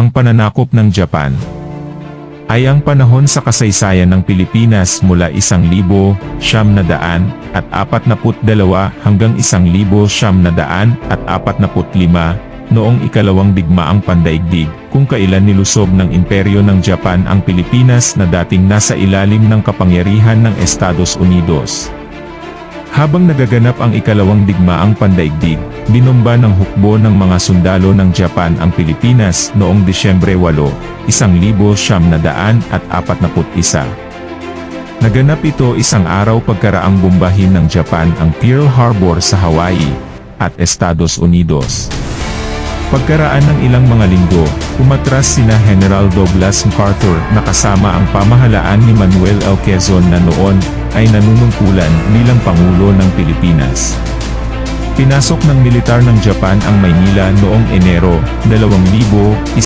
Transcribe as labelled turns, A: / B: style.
A: Ang pananakop ng Japan ay ang panahon sa kasaysayan ng Pilipinas mula 1942 hanggang 1945 noong ikalawang digmaang pandaigdig, kung kailan nilusob ng imperyo ng Japan ang Pilipinas na dating nasa ilalim ng kapangyarihan ng Estados Unidos. Habang nagaganap ang ikalawang digmaang pandaigdig, binomba ng hukbo ng mga sundalo ng Japan ang Pilipinas noong Disyembre 8, 1941. Naganap ito isang araw pagkaraang bombahin ng Japan ang Pearl Harbor sa Hawaii at Estados Unidos. Pagkaraan ng ilang mga linggo, umatras sina General Douglas MacArthur na kasama ang pamahalaan ni Manuel L. Quezon na noon ay nanunungkulan bilang Pangulo ng Pilipinas. Pinasok ng militar ng Japan ang Maynila noong Enero 2000.